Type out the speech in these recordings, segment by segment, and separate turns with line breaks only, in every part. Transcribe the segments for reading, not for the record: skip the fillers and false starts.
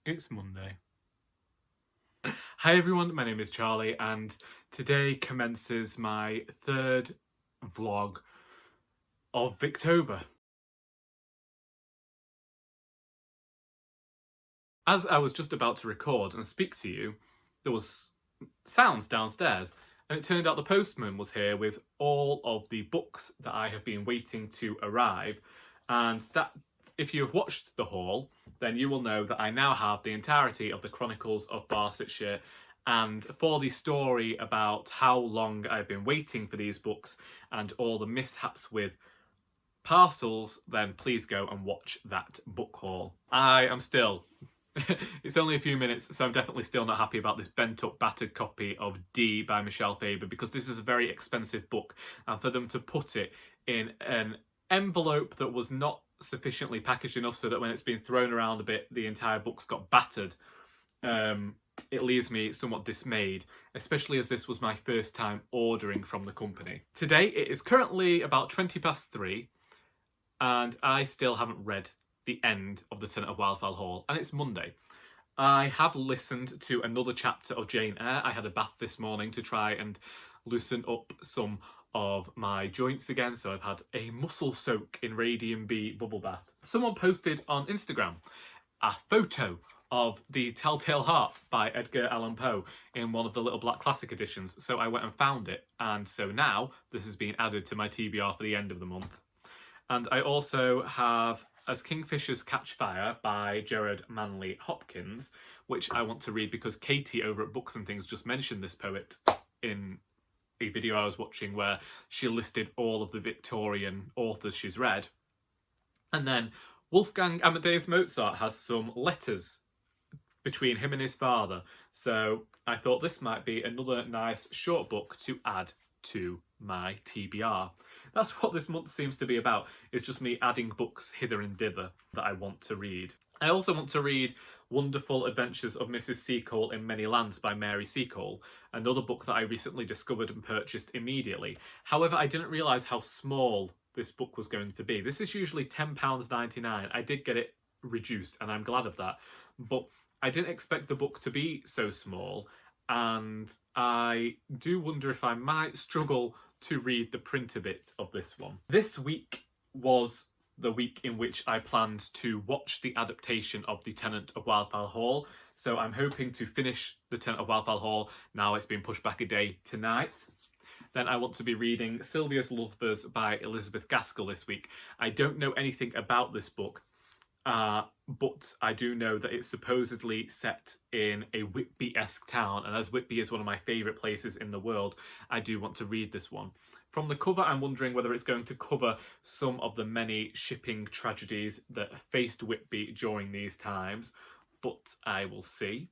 It's Monday. Hi everyone, my name is Charlie and today commences my third vlog of Victober. As I was just about to record and speak to you, there was sounds downstairs and it turned out the postman was here with all of the books that I have been waiting to arrive, and that, if you have watched the haul, then you will know that I now have the entirety of the Chronicles of Barsetshire, and for the story about how long I've been waiting for these books and all the mishaps with parcels, then please go and watch that book haul. I am still... it's only a few minutes, so I'm definitely still not happy about this bent up, battered copy of D by Michelle Faber, because this is a very expensive book, and for them to put it in an envelope that was not sufficiently packaged enough so that when it's been thrown around a bit, the entire book's got battered, it leaves me somewhat dismayed, especially as this was my first time ordering from the company. Today, it is currently about 3:20, and I still haven't read the end of the Tenant of Wildfell haul, and it's Monday. I have listened to another chapter of Jane Eyre. I had a bath this morning to try and loosen up some of my joints again, so I've had a muscle soak in Radium B bubble bath. Someone posted on Instagram a photo of The Telltale Heart by Edgar Allan Poe in one of the little black classic editions, so I went and found it, and so now this has been added to my TBR for the end of the month. And I also have As Kingfishers Catch Fire by Gerard Manley Hopkins, which I want to read because Katie over at Books and Things just mentioned this poet in a video I was watching where she listed all of the Victorian authors she's read. And then Wolfgang Amadeus Mozart has some letters between him and his father, so I thought this might be another nice short book to add to my TBR. That's what this month seems to be about. It's just me adding books hither and thither that I want to read. I also want to read Wonderful Adventures of Mrs Seacole in Many Lands by Mary Seacole, another book that I recently discovered and purchased immediately. However, I didn't realise how small this book was going to be. This is usually £10.99. I did get it reduced and I'm glad of that, but I didn't expect the book to be so small, and I do wonder if I might struggle to read the printer bit of this one. This week was the week in which I planned to watch the adaptation of The Tenant of Wildfell Hall, so I'm hoping to finish The Tenant of Wildfell Hall. Now it's been pushed back a day tonight. Then I want to be reading Sylvia's Lovers by Elizabeth Gaskell this week. I don't know anything about this book, but I do know that it's supposedly set in a Whitby-esque town, and as Whitby is one of my favourite places in the world, I do want to read this one. From the cover, I'm wondering whether it's going to cover some of the many shipping tragedies that faced Whitby during these times, but I will see.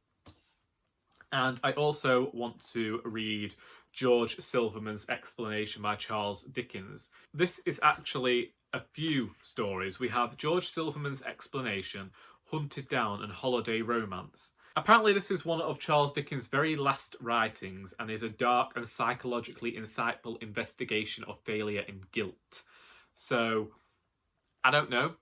And I also want to read George Silverman's Explanation by Charles Dickens. This is actually a few stories. We have George Silverman's Explanation, Hunted Down, and Holiday Romance. Apparently this is one of Charles Dickens' very last writings and is a dark and psychologically insightful investigation of failure and guilt. So, I don't know.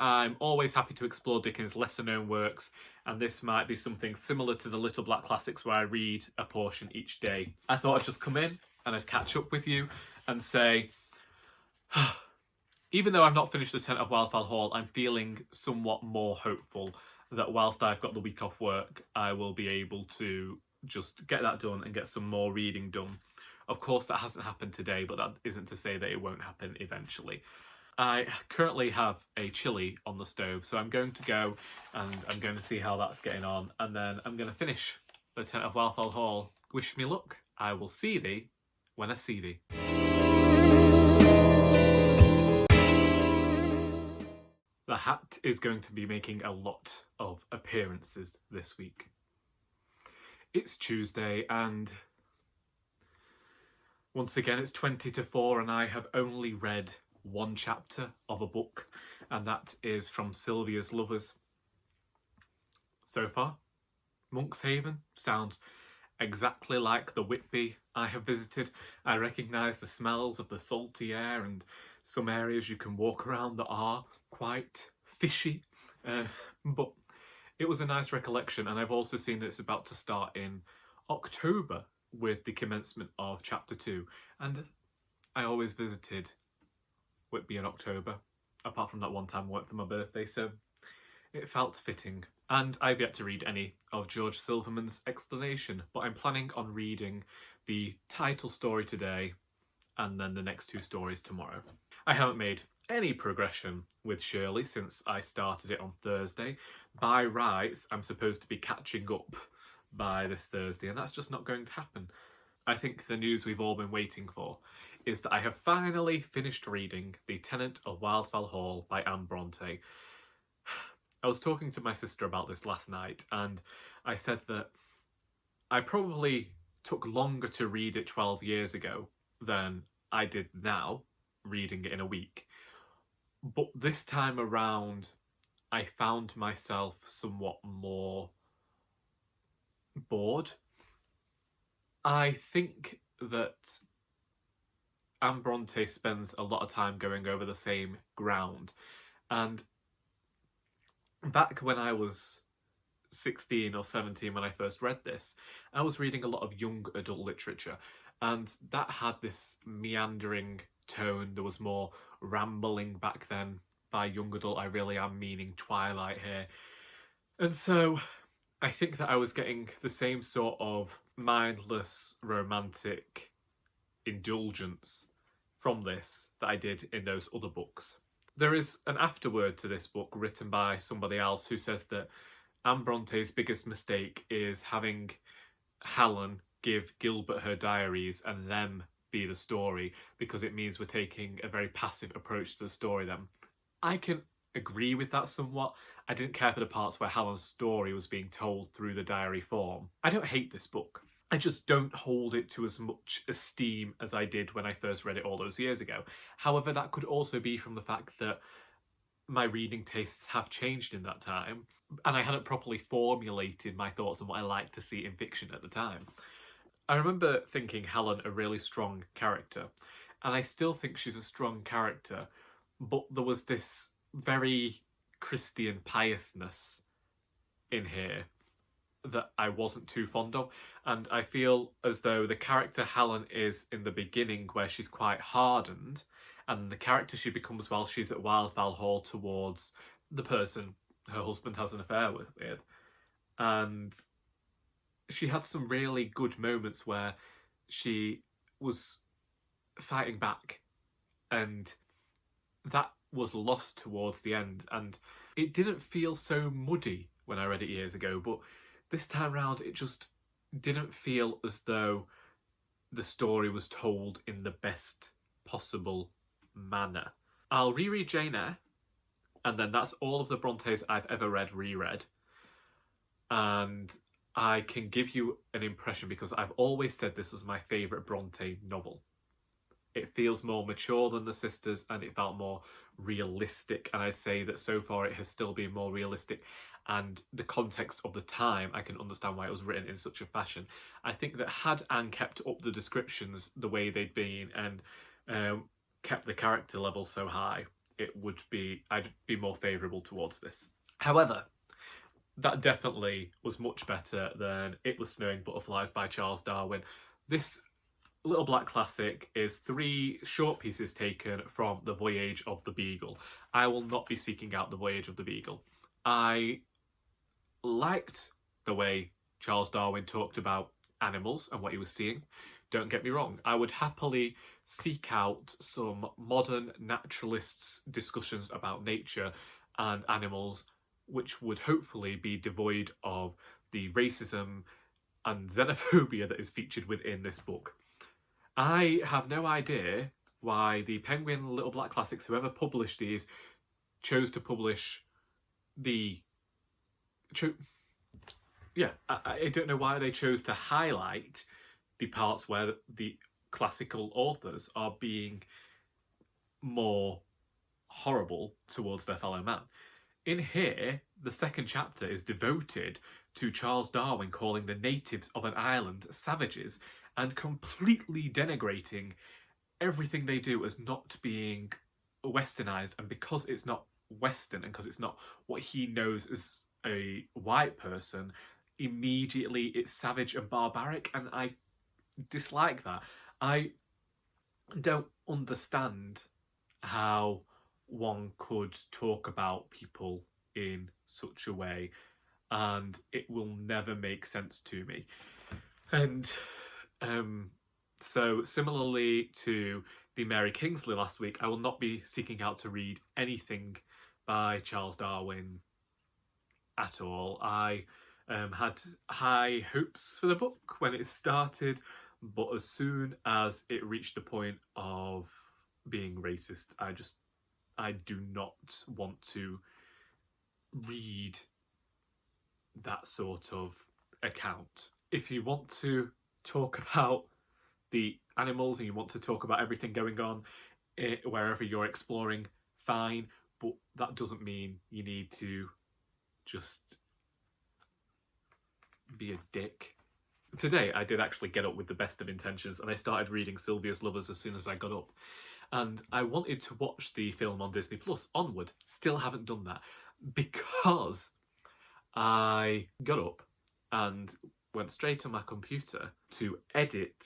I'm always happy to explore Dickens' lesser-known works, and this might be something similar to the Little Black Classics where I read a portion each day. I thought I'd just come in and I'd catch up with you and say, even though I've not finished the Tenant of Wildfell Hall, I'm feeling somewhat more hopeful that whilst I've got the week off work, I will be able to just get that done and get some more reading done. Of course, that hasn't happened today, but that isn't to say that it won't happen eventually. I currently have a chili on the stove, so I'm going to go and I'm going to see how that's getting on, and then I'm going to finish the Tenant of Wildfell Hall. Wish me luck. I will see thee when I see thee. The hat is going to be making a lot of appearances this week. It's Tuesday and once again it's 20 to 4 and I have only read one chapter of a book, and that is from Sylvia's Lovers. So far, Monkshaven sounds exactly like the Whitby I have visited. I recognise the smells of the salty air and some areas you can walk around that are quite fishy, but It was a nice recollection, and I've also seen that it's about to start in October with the commencement of chapter 2, and I always visited Whitby in October, apart from that one time I went for my birthday, so it felt fitting. And I've yet to read any of George Silverman's explanation, but I'm planning on reading the title story today and then the next 2 stories tomorrow. I haven't made any progression with Shirley since I started it on Thursday. By rights, I'm supposed to be catching up by this Thursday, and that's just not going to happen. I think the news we've all been waiting for is that I have finally finished reading The Tenant of Wildfell Hall by Bronte. I was talking to my sister about this last night, and I said that I probably took longer to read it 12 years ago than I did now, reading it in a week. But this time around, I found myself somewhat more bored. I think that Bronte spends a lot of time going over the same ground, and back when I was 16 or 17 when I first read this, I was reading a lot of young adult literature, and that had this meandering tone. There was more rambling back then. By young adult, I really am meaning Twilight here. And so I think that I was getting the same sort of mindless romantic indulgence from this that I did in those other books. There is an afterword to this book written by somebody else who says that Anne Bronte's biggest mistake is having Helen give Gilbert her diaries and them be the story, because it means we're taking a very passive approach to the story then. I can agree with that somewhat. I didn't care for the parts where Helen's story was being told through the diary form. I don't hate this book. I just don't hold it to as much esteem as I did when I first read it all those years ago. However, that could also be from the fact that my reading tastes have changed in that time, and I hadn't properly formulated my thoughts on what I liked to see in fiction at the time. I remember thinking Helen a really strong character, and I still think she's a strong character, but there was this very Christian piousness in here that I wasn't too fond of, and I feel as though the character Helen is in the beginning, where she's quite hardened, and the character she becomes while she's at Wildfell Hall towards the person her husband has an affair with. And she had some really good moments where she was fighting back, and that was lost towards the end, and it didn't feel so muddy when I read it years ago, but this time round it just didn't feel as though the story was told in the best possible manner. I'll reread Jane Eyre, and then that's all of the Brontes I've ever reread, and I can give you an impression because I've always said this was my favourite Bronte novel. It feels more mature than the sisters, and it felt more realistic, and I'd say that so far it has still been more realistic, and the context of the time, I can understand why it was written in such a fashion. I think that had Anne kept up the descriptions the way they'd been and kept the character level so high, I'd be more favourable towards this. However, that definitely was much better than It Was Snowing Butterflies by Charles Darwin. This little black classic is 3 short pieces taken from The Voyage of the Beagle. I will not be seeking out The Voyage of the Beagle. I liked the way Charles Darwin talked about animals and what he was seeing. Don't get me wrong, I would happily seek out some modern naturalists' discussions about nature and animals, which would hopefully be devoid of the racism and xenophobia that is featured within this book. I have no idea why the Penguin Little Black Classics, whoever published these, chose to publish I don't know why they chose to highlight the parts where the classical authors are being more horrible towards their fellow man. In here, the second chapter is devoted to Charles Darwin calling the natives of an island savages and completely denigrating everything they do as not being westernised. And because it's not Western and because it's not what he knows as a white person, immediately it's savage and barbaric, and I dislike that. I don't understand how one could talk about people in such a way, and it will never make sense to me. And so similarly to the Mary Kingsley last week, I will not be seeking out to read anything by Charles Darwin at all. I had high hopes for the book when it started, but as soon as it reached the point of being racist, I do not want to read that sort of account. If you want to talk about the animals and you want to talk about everything going on wherever you're exploring, fine, but that doesn't mean you need to just be a dick. Today I did actually get up with the best of intentions, and I started reading Sylvia's Lovers as soon as I got up. And I wanted to watch the film on Disney Plus, Onward. Still haven't done that because I got up and went straight on my computer to edit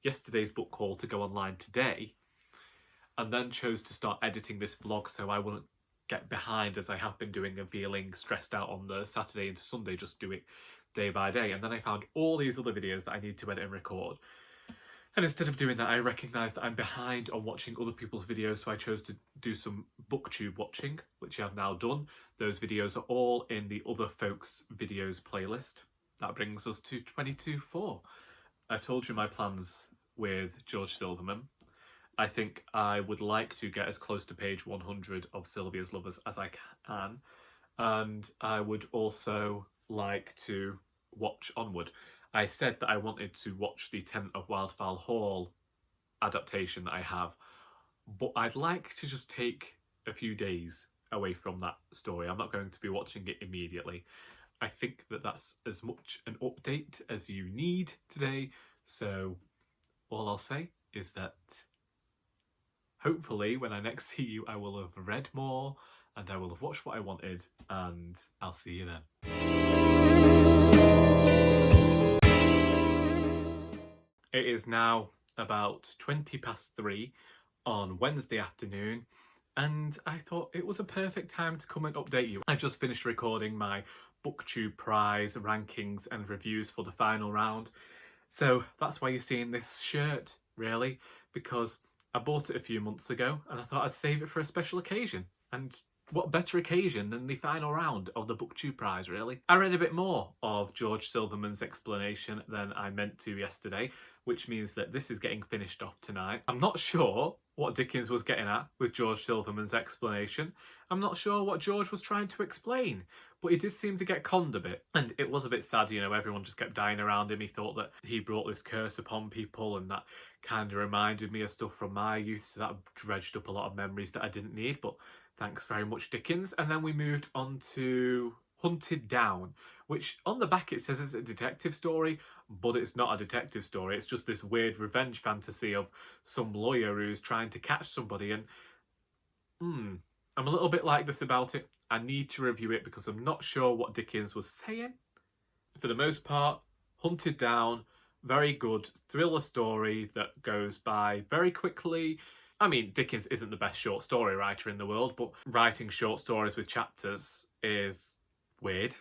yesterday's book haul to go online today, and then chose to start editing this vlog so I wouldn't get behind as I have been doing and feeling stressed out on the Saturday into Sunday, just do it day by day. And then I found all these other videos that I need to edit and record. And instead of doing that, I recognised that I'm behind on watching other people's videos, so I chose to do some booktube watching, which I have now done. Those videos are all in the Other Folks Videos playlist. That brings us to 22.4. I told you my plans with George Silverman. I think I would like to get as close to page 100 of Sylvia's Lovers as I can. And I would also like to watch Onward. I said that I wanted to watch the Tenant of Wildfell Hall adaptation that I have, but I'd like to just take a few days away from that story. I'm not going to be watching it immediately. I think that that's as much an update as you need today, so all I'll say is that hopefully when I next see you I will have read more and I will have watched what I wanted, and I'll see you then. It is now about 3:20 on Wednesday afternoon, and I thought it was a perfect time to come and update you. I just finished recording my Booktube Prize rankings and reviews for the final round, so that's why you're seeing this shirt, really, because I bought it a few months ago and I thought I'd save it for a special occasion. And what better occasion than the final round of the Booktube Prize, really? I read a bit more of George Silverman's explanation than I meant to yesterday, which means that this is getting finished off tonight. I'm not sure what Dickens was getting at with George Silverman's explanation. I'm not sure what George was trying to explain, but he did seem to get conned a bit. And it was a bit sad, you know, everyone just kept dying around him. He thought that he brought this curse upon people, and that kind of reminded me of stuff from my youth, so that dredged up a lot of memories that I didn't need, but thanks very much, Dickens. And then we moved on to Hunted Down, which on the back it says it's a detective story, but it's not a detective story. It's just this weird revenge fantasy of some lawyer who's trying to catch somebody, and I'm a little bit like this about it. I need to review it because I'm not sure what Dickens was saying. For the most part, Hunted Down, very good thriller story that goes by very quickly. I mean, Dickens isn't the best short story writer in the world, but writing short stories with chapters is weird.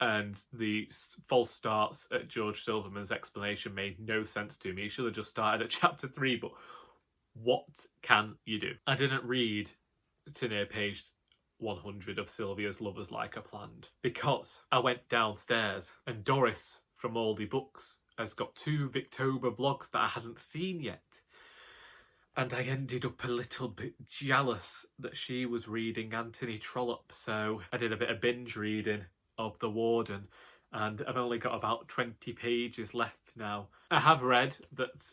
And the false starts at George Silverman's explanation made no sense to me. He should have just started at chapter 3, but what can you do? I didn't read to near page 100 of Sylvia's Lovers like I planned, because I went downstairs and Doris from All the Books has got 2 Victober vlogs that I hadn't seen yet. And I ended up a little bit jealous that she was reading Anthony Trollope, so I did a bit of binge reading of The Warden, and I've only got about 20 pages left now. I have read that,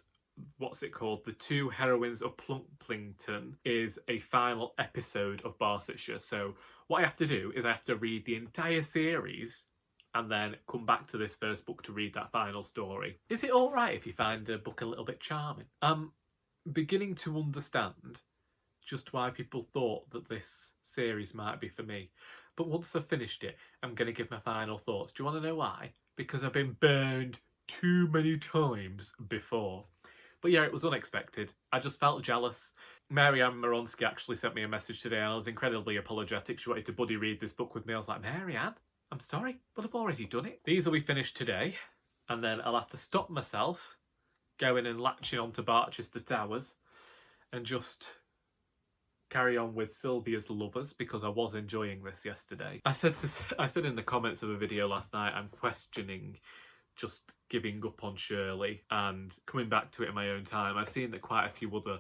what's it called, The Two Heroines of Plumplington is a final episode of Barchester, so what I have to do is I have to read the entire series and then come back to this first book to read that final story. Is it alright if you find a book a little bit charming? Beginning to understand just why people thought that this series might be for me. But once I've finished it, I'm going to give my final thoughts. Do you want to know why? Because I've been burned too many times before. But yeah, it was unexpected. I just felt jealous. Mary-Anne Moronsky actually sent me a message today and I was incredibly apologetic. She wanted to buddy read this book with me. I was like, Mary-Anne, I'm sorry, but I've already done it. These will be finished today, and then I'll have to stop myself going and latching onto Barchester Towers and just carry on with Sylvia's Lovers, because I was enjoying this yesterday. I said in the comments of a video last night, I'm questioning just giving up on Shirley and coming back to it in my own time. I've seen that quite a few other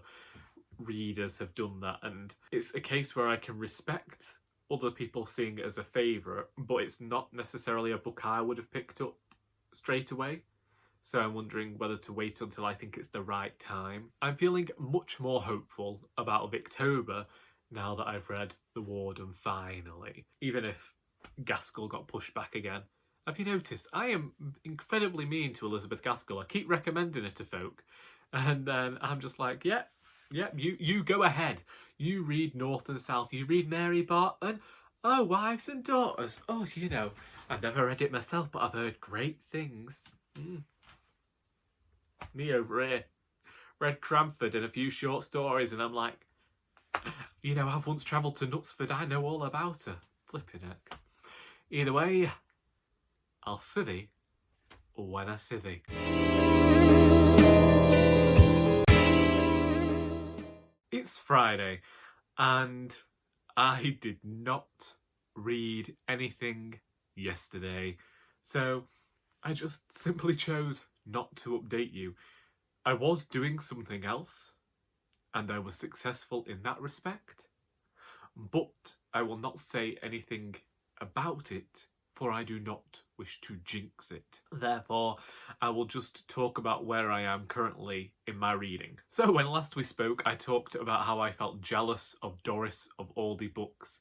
readers have done that, and it's a case where I can respect other people seeing it as a favourite, but it's not necessarily a book I would have picked up straight away. So I'm wondering whether to wait until I think it's the right time. I'm feeling much more hopeful about Victober now that I've read The Warden finally, even if Gaskell got pushed back again. Have you noticed? I am incredibly mean to Elizabeth Gaskell. I keep recommending her to folk, and then I'm just like, yeah, you go ahead. You read North and South. You read Mary Barton. Oh, Wives and Daughters. Oh, you know, I've never read it myself, but I've heard great things. Me over here read Cranford and a few short stories, and I'm like, you know, I've once travelled to Knutsford. I know all about her. Flipping heck. Either way, I'll see thee when I see thee. It's Friday, and I did not read anything yesterday, so I just simply chose not to update you. I was doing something else, and I was successful in that respect, but I will not say anything about it, for I do not wish to jinx it. Therefore, I will just talk about where I am currently in my reading. So when last we spoke, I talked about how I felt jealous of Doris of all the books,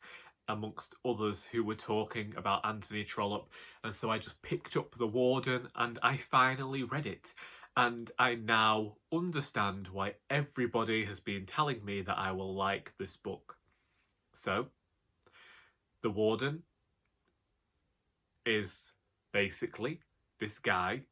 amongst others who were talking about Anthony Trollope, and so I just picked up The Warden and I finally read it, and I now understand why everybody has been telling me that I will like this book. So, The Warden is basically this guy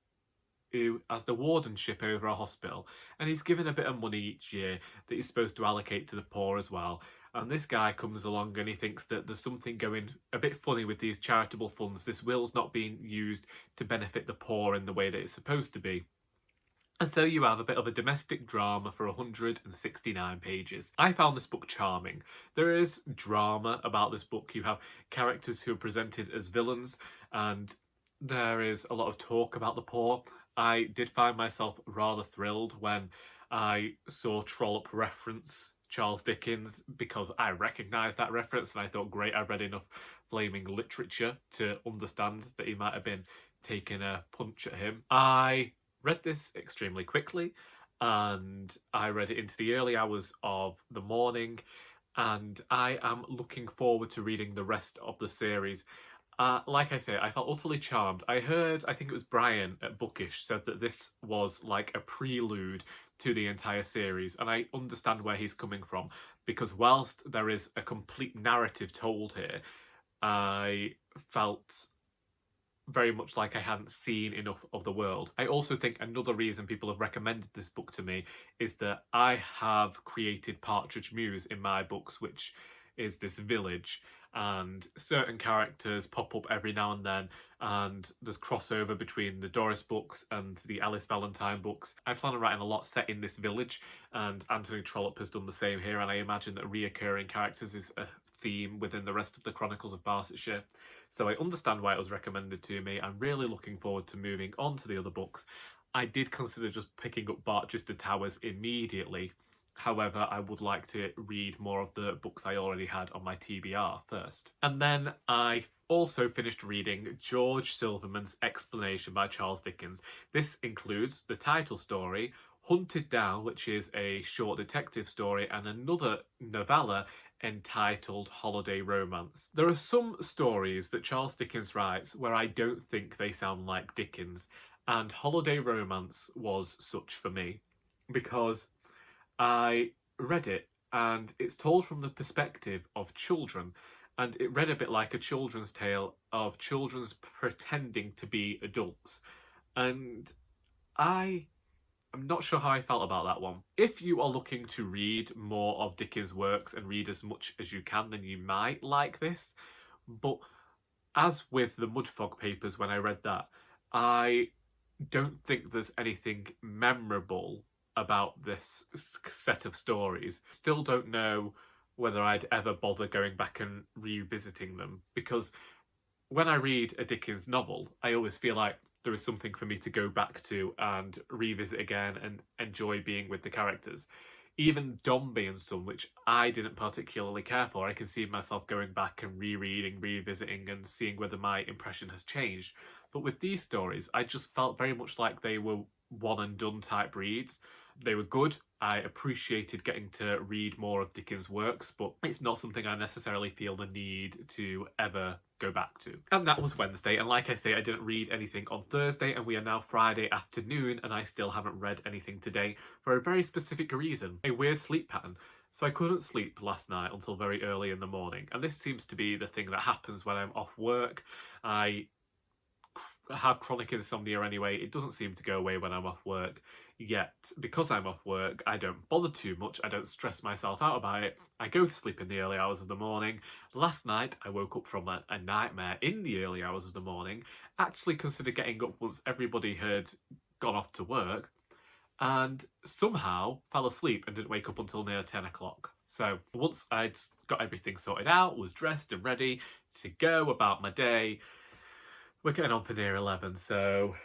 who has the wardenship over a hospital, and he's given a bit of money each year that he's supposed to allocate to the poor as well. And this guy comes along and he thinks that there's something going a bit funny with these charitable funds. This will's not being used to benefit the poor in the way that it's supposed to be. And so you have a bit of a domestic drama for 169 pages. I found this book charming. There is drama about this book. You have characters who are presented as villains, and there is a lot of talk about the poor. I did find myself rather thrilled when I saw Trollope reference Charles Dickens, because I recognised that reference and I thought, great, I've read enough flaming literature to understand that he might have been taking a punch at him. I read this extremely quickly, and I read it into the early hours of the morning, and I am looking forward to reading the rest of the series. Like I say, I felt utterly charmed. I think it was Brian at Bookish said that this was like a prelude to the entire series, and I understand where he's coming from, because whilst there is a complete narrative told here, I felt very much like I hadn't seen enough of the world. I also think another reason people have recommended this book to me is that I have created Partridge Mews in my books, which is this village, and certain characters pop up every now and then, and there's crossover between the Doris books and the Alice Valentine books. I plan on writing a lot set in this village, and Anthony Trollope has done the same here, and I imagine that reoccurring characters is a theme within the rest of the Chronicles of Barsetshire. So I understand why it was recommended to me. I'm really looking forward to moving on to the other books. I did consider just picking up Barchester Towers immediately. However, I would like to read more of the books I already had on my TBR first. And then I also finished reading George Silverman's Explanation by Charles Dickens. This includes the title story, Hunted Down, which is a short detective story, and another novella entitled Holiday Romance. There are some stories that Charles Dickens writes where I don't think they sound like Dickens, and Holiday Romance was such for me, because I read it and it's told from the perspective of children, and it read a bit like a children's tale of children pretending to be adults. And I'm not sure how I felt about that one. If you are looking to read more of Dickens' works and read as much as you can, then you might like this. But as with the Mudfog papers, when I read that, I don't think there's anything memorable about this set of stories. Still don't know whether I'd ever bother going back and revisiting them, because when I read a Dickens novel, I always feel like there is something for me to go back to and revisit again and enjoy being with the characters. Even Dombey and Son, which I didn't particularly care for, I can see myself going back and rereading, revisiting, and seeing whether my impression has changed. But with these stories, I just felt very much like they were one and done type reads. They were good. I appreciated getting to read more of Dickens' works, but it's not something I necessarily feel the need to ever go back to. And that was Wednesday, and like I say, I didn't read anything on Thursday, and we are now Friday afternoon, and I still haven't read anything today for a very specific reason: a weird sleep pattern. So I couldn't sleep last night until very early in the morning, and this seems to be the thing that happens when I'm off work. I have chronic insomnia anyway. It doesn't seem to go away when I'm off work. Yet, because I'm off work, I don't bother too much. I don't stress myself out about it. I go to sleep in the early hours of the morning. Last night, I woke up from a nightmare in the early hours of the morning. Actually considered getting up once everybody had gone off to work, and somehow fell asleep and didn't wake up until near 10 o'clock. So once I'd got everything sorted out, was dressed and ready to go about my day, we're getting on for near 11, so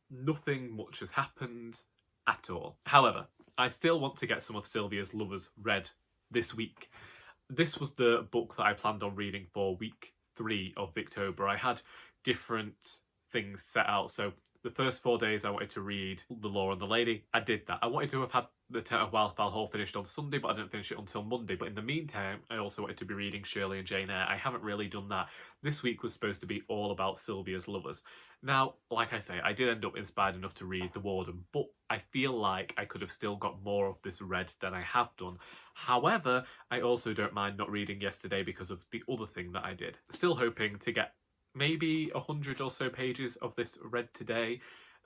nothing much has happened at all. However, I still want to get some of Sylvia's Lovers read this week. This was the book that I planned on reading for week 3 of Victober. I had different things set out, so the first 4 days I wanted to read The Law and the Lady. I did that. I wanted to have had the Tenant of Wildfell haul finished on Sunday, but I didn't finish it until Monday. But in the meantime, I also wanted to be reading Shirley and Jane Eyre. I haven't really done that. This week was supposed to be all about Sylvia's Lovers. Now, like I say, I did end up inspired enough to read The Warden, but I feel like I could have still got more of this read than I have done. However, I also don't mind not reading yesterday because of the other thing that I did. Still hoping to get maybe 100 or so pages of this read today,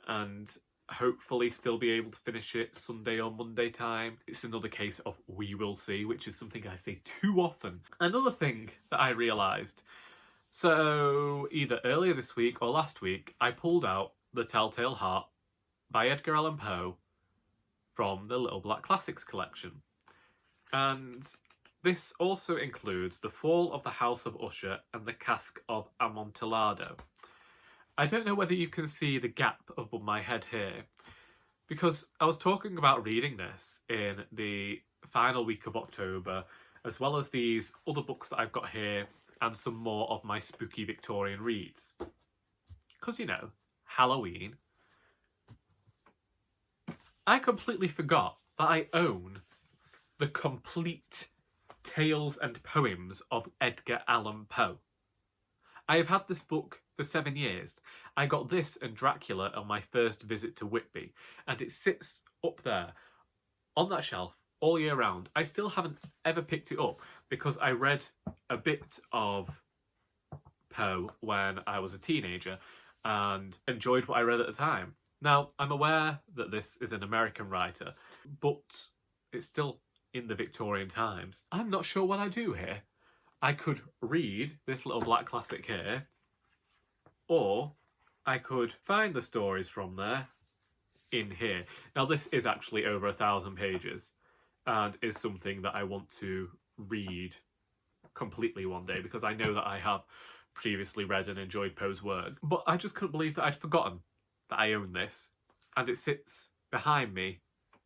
and hopefully still be able to finish it Sunday or Monday time. It's another case of we will see, which is something I say too often. Another thing that I realised, so either earlier this week or last week, I pulled out The Telltale Heart by Edgar Allan Poe from the Little Black Classics collection. And this also includes The Fall of the House of Usher and The Cask of Amontillado. I don't know whether you can see the gap above my head here, because I was talking about reading this in the final week of October, as well as these other books that I've got here and some more of my spooky Victorian reads. Because, you know, Halloween. I completely forgot that I own the complete Tales and Poems of Edgar Allan Poe. I have had this book for 7 years. I got this and Dracula on my first visit to Whitby, and it sits up there on that shelf all year round. I still haven't ever picked it up because I read a bit of Poe when I was a teenager and enjoyed what I read at the time. Now, I'm aware that this is an American writer, but it's still in the Victorian times. I'm not sure what I do here. I could read this little black classic here, or I could find the stories from there in here. Now, this is actually over 1,000 pages and is something that I want to read completely one day, because I know that I have previously read and enjoyed Poe's work, but I just couldn't believe that I'd forgotten that I own this, and it sits behind me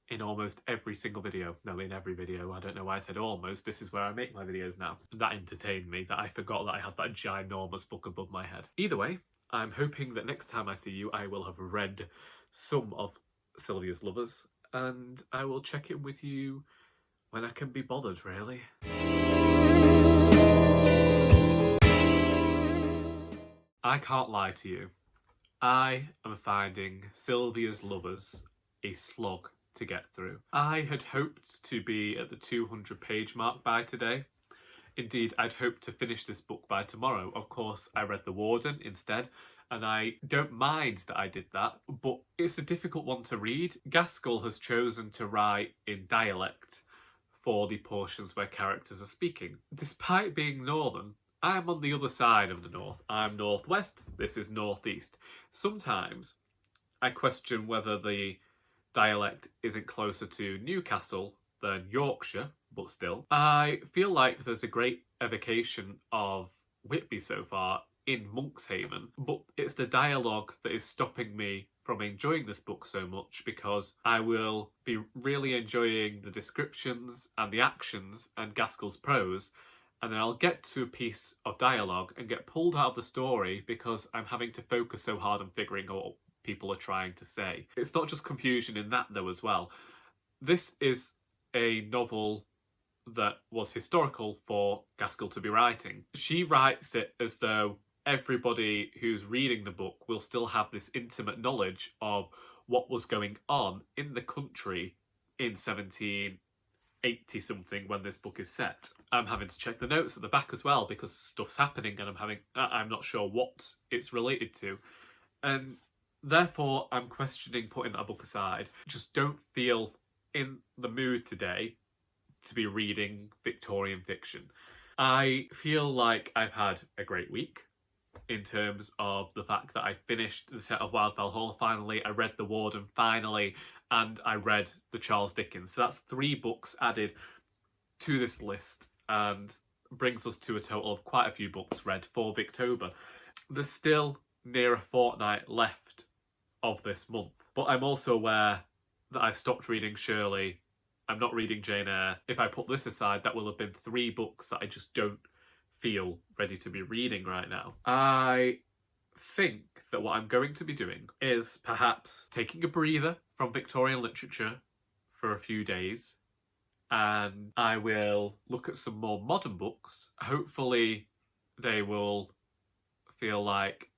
in almost every single video. No, in every video. I don't know why I said almost. This is where I make my videos now. That entertained me, that I forgot that I had that ginormous book above my head. Either way, I'm hoping that next time I see you, I will have read some of Sylvia's Lovers, and I will check in with you when I can be bothered, really. I can't lie to you. I am finding Sylvia's Lovers a slog to get through. I had hoped to be at the 200 page mark by today. Indeed, I'd hoped to finish this book by tomorrow. Of course, I read The Warden instead, and I don't mind that I did that, but it's a difficult one to read. Gaskell has chosen to write in dialect for the portions where characters are speaking. Despite being northern, I am on the other side of the north. I'm northwest, this is northeast. Sometimes I question whether the dialect isn't closer to Newcastle than Yorkshire, but still. I feel like there's a great evocation of Whitby so far in Monkshaven, but it's the dialogue that is stopping me from enjoying this book so much, because I will be really enjoying the descriptions and the actions and Gaskell's prose, and then I'll get to a piece of dialogue and get pulled out of the story because I'm having to focus so hard on figuring out what people are trying to say. It's not just confusion in that though as well. This is a novel that was historical for Gaskell to be writing. She writes it as though everybody who's reading the book will still have this intimate knowledge of what was going on in the country in 1780 something when this book is set. I'm having to check the notes at the back as well because stuff's happening and I'm not sure what it's related to, and therefore I'm questioning putting that book aside. Just don't feel in the mood today to be reading Victorian fiction. I feel like I've had a great week in terms of the fact that I finished the set of Wildfell Hall finally, I read The Warden finally, and I read the Charles Dickens. So that's 3 books added to this list and brings us to a total of quite a few books read for Victober. There's still near a fortnight left of this month, but I'm also aware that I've stopped reading Shirley. I'm not reading Jane Eyre. If I put this aside, that will have been 3 books that I just don't feel ready to be reading right now. I think that what I'm going to be doing is perhaps taking a breather from Victorian literature for a few days, and I will look at some more modern books. Hopefully they will feel like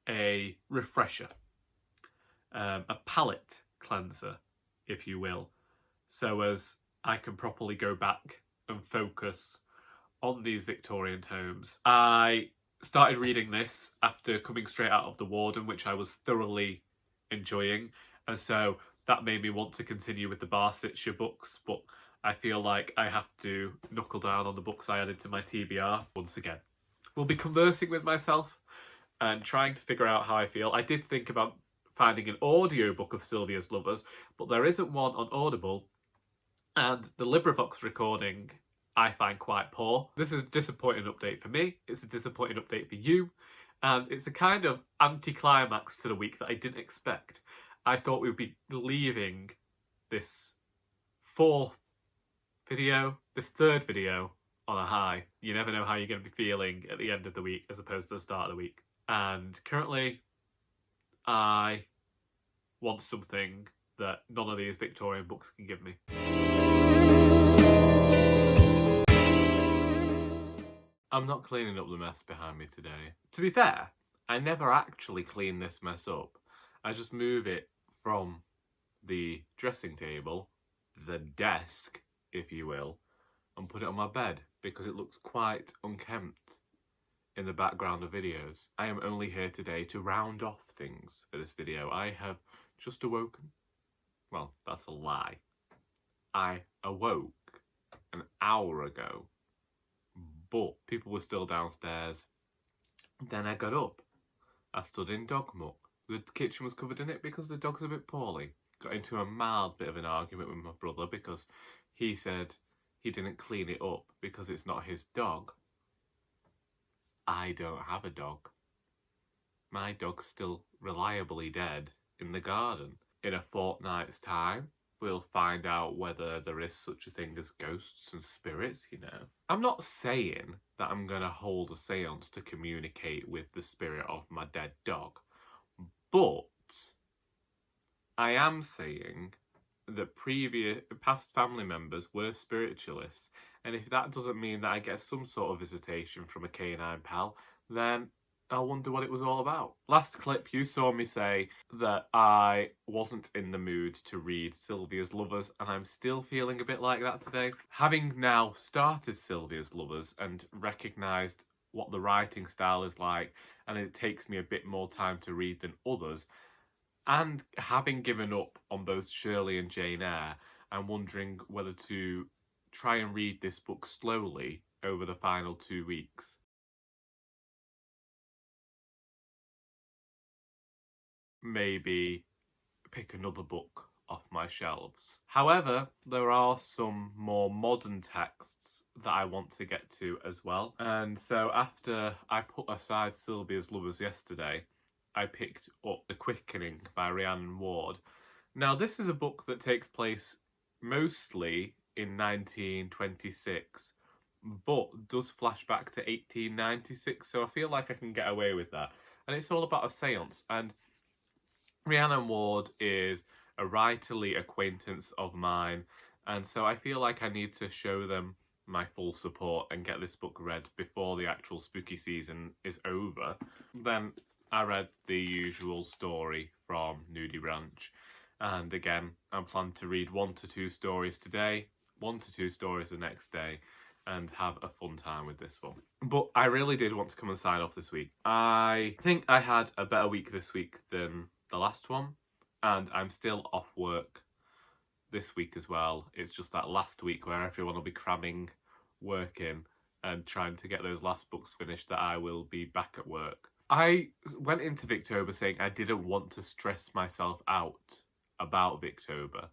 a refresher, a palate cleanser, if you will, so as I can properly go back and focus on these Victorian tomes. I started reading this after coming straight out of The Warden, which I was thoroughly enjoying, and so that made me want to continue with the Barchester books, but I feel like I have to knuckle down on the books I added to my TBR once again. We'll be conversing with myself and trying to figure out how I feel. I did think about finding an audiobook of Sylvia's Lovers, but there isn't one on Audible, and the LibriVox recording I find quite poor. This is a disappointing update for me, it's a disappointing update for you, and it's a kind of anticlimax to the week that I didn't expect. I thought we'd be leaving this third video on a high. You never know how you're going to be feeling at the end of the week as opposed to the start of the week. And currently, I want something that none of these Victorian books can give me. I'm not cleaning up the mess behind me today. To be fair, I never actually clean this mess up. I just move it from the dressing table, the desk, if you will, and put it on my bed because it looks quite unkempt in the background of videos. I am only here today to round off things for this video. I have just awoken. Well, that's a lie. I awoke an hour ago, but people were still downstairs. Then I got up. I stood in dog muck. The kitchen was covered in it because the dog's a bit poorly. Got into a mild bit of an argument with my brother because he said he didn't clean it up because it's not his dog. I don't have a dog. My dog's still reliably dead in the garden. In a fortnight's time, we'll find out whether there is such a thing as ghosts and spirits, you know. I'm not saying that I'm going to hold a seance to communicate with the spirit of my dead dog, but I am saying that past family members were spiritualists, and if that doesn't mean that I get some sort of visitation from a canine pal, then I'll wonder what it was all about. Last clip, you saw me say that I wasn't in the mood to read Sylvia's Lovers, and I'm still feeling a bit like that today. Having now started Sylvia's Lovers and recognised what the writing style is like, and it takes me a bit more time to read than others, and having given up on both Shirley and Jane Eyre, I'm wondering whether to try and read this book slowly over the final 2 weeks. Maybe pick another book off my shelves. However, there are some more modern texts that I want to get to as well. And so after I put aside Sylvia's Lovers yesterday, I picked up The Quickening by Rhiannon Ward. Now, this is a book that takes place mostly in 1926, but does flash back to 1896, so I feel like I can get away with that. And it's all about a seance, and Rhiannon Ward is a writerly acquaintance of mine, and so I feel like I need to show them my full support and get this book read before the actual spooky season is over. Then I read the usual story from Nudie Branch, and again, I'm planning to read 1 to 2 stories today, 1 to 2 stories the next day, and have a fun time with this one. But I really did want to come and sign off this week. I think I had a better week this week than the last one, and I'm still off work this week as well. It's just that last week where everyone will be cramming work in and trying to get those last books finished that I will be back at work. I went into Victober saying I didn't want to stress myself out about Victober,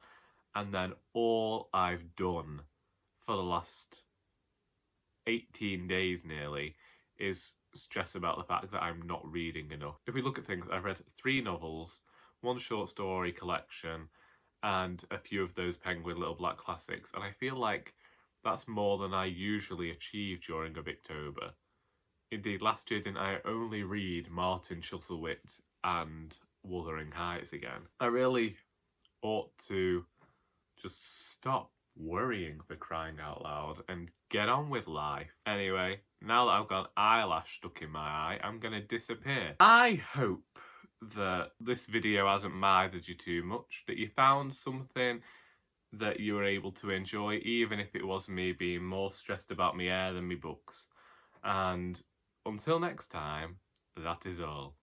and then all I've done for the last 18 days nearly is stress about the fact that I'm not reading enough. If we look at things, I've read 3 novels, 1 short story collection, and a few of those Penguin Little Black Classics, and I feel like that's more than I usually achieve during a Victober. Indeed, last year didn't I only read Martin Chuzzlewit and Wuthering Heights again? I really ought to just stop worrying, for crying out loud, and get on with life. Anyway, now that I've got an eyelash stuck in my eye, I'm gonna disappear. I hope that this video hasn't mithered you too much, that you found something that you were able to enjoy, even if it was me being more stressed about my hair than my books. And until next time, that is all.